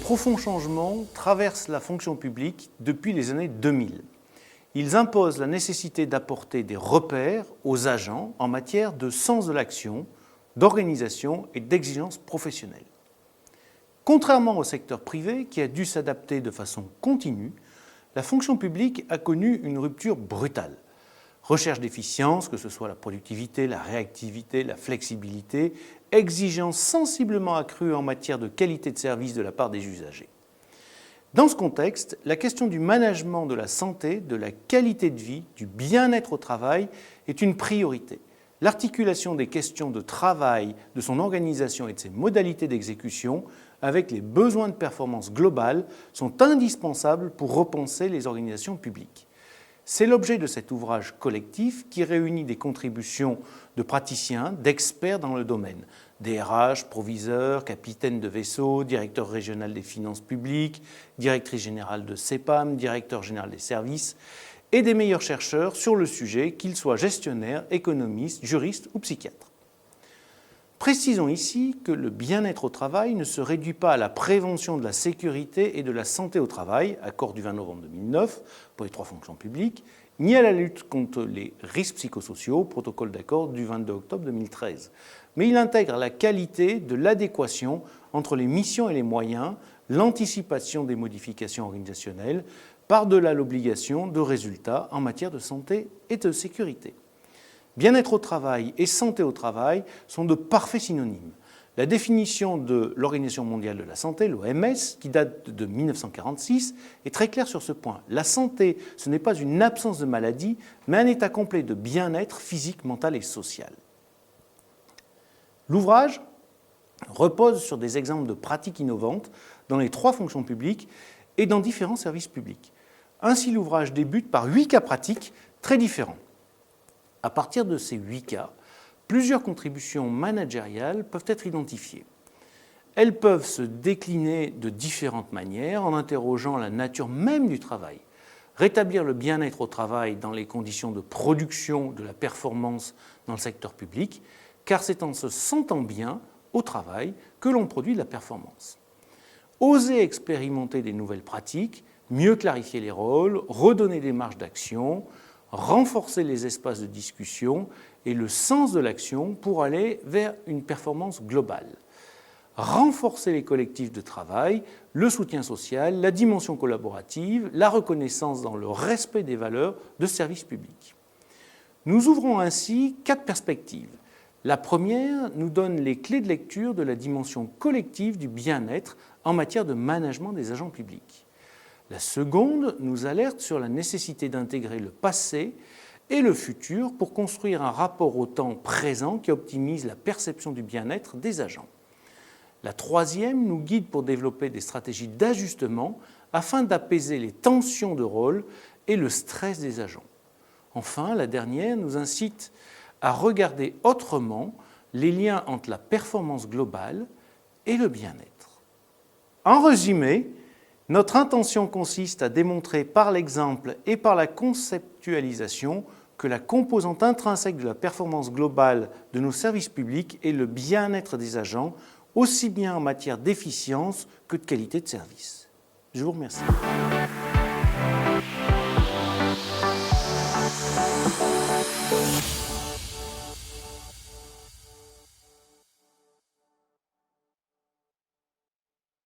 profonds changements traversent la fonction publique depuis les années 2000. Ils imposent la nécessité d'apporter des repères aux agents en matière de sens de l'action, d'organisation et d'exigence professionnelle. Contrairement au secteur privé qui a dû s'adapter de façon continue, la fonction publique a connu une rupture brutale. Recherche d'efficience, que ce soit la productivité, la réactivité, la flexibilité, exigences sensiblement accrues en matière de qualité de service de la part des usagers. Dans ce contexte, la question du management de la santé, de la qualité de vie, du bien-être au travail est une priorité. L'articulation des questions de travail, de son organisation et de ses modalités d'exécution avec les besoins de performance globale sont indispensables pour repenser les organisations publiques. C'est l'objet de cet ouvrage collectif qui réunit des contributions de praticiens, d'experts dans le domaine, DRH, proviseurs, capitaines de vaisseau, directeur régional des finances publiques, directrice générale de CEPAM, directeur général des services, et des meilleurs chercheurs sur le sujet, qu'ils soient gestionnaires, économistes, juristes ou psychiatres. Précisons ici que le bien-être au travail ne se réduit pas à la prévention de la sécurité et de la santé au travail, accord du 20 novembre 2009 pour les 3 fonctions publiques, ni à la lutte contre les risques psychosociaux, protocole d'accord du 22 octobre 2013. Mais il intègre la qualité de l'adéquation entre les missions et les moyens, l'anticipation des modifications organisationnelles, par-delà l'obligation de résultats en matière de santé et de sécurité. Bien-être au travail et santé au travail sont de parfaits synonymes. La définition de l'Organisation mondiale de la santé, l'OMS, qui date de 1946, est très claire sur ce point. La santé, ce n'est pas une absence de maladie, mais un état complet de bien-être physique, mental et social. L'ouvrage repose sur des exemples de pratiques innovantes dans les 3 fonctions publiques et dans différents services publics. Ainsi, l'ouvrage débute par 8 cas pratiques très différents. À partir de ces 8 cas, plusieurs contributions managériales peuvent être identifiées. Elles peuvent se décliner de différentes manières en interrogeant la nature même du travail. Rétablir le bien-être au travail dans les conditions de production de la performance dans le secteur public, car c'est en se sentant bien au travail que l'on produit de la performance. Oser expérimenter des nouvelles pratiques, mieux clarifier les rôles, redonner des marges d'action, renforcer les espaces de discussion et le sens de l'action pour aller vers une performance globale. Renforcer les collectifs de travail, le soutien social, la dimension collaborative, la reconnaissance dans le respect des valeurs de service public. Nous ouvrons ainsi 4 perspectives. La première nous donne les clés de lecture de la dimension collective du bien-être en matière de management des agents publics. La seconde nous alerte sur la nécessité d'intégrer le passé et le futur pour construire un rapport au temps présent qui optimise la perception du bien-être des agents. La troisième nous guide pour développer des stratégies d'ajustement afin d'apaiser les tensions de rôle et le stress des agents. Enfin, la dernière nous incite à regarder autrement les liens entre la performance globale et le bien-être. En résumé, notre intention consiste à démontrer par l'exemple et par la conceptualisation que la composante intrinsèque de la performance globale de nos services publics est le bien-être des agents, aussi bien en matière d'efficience que de qualité de service. Je vous remercie.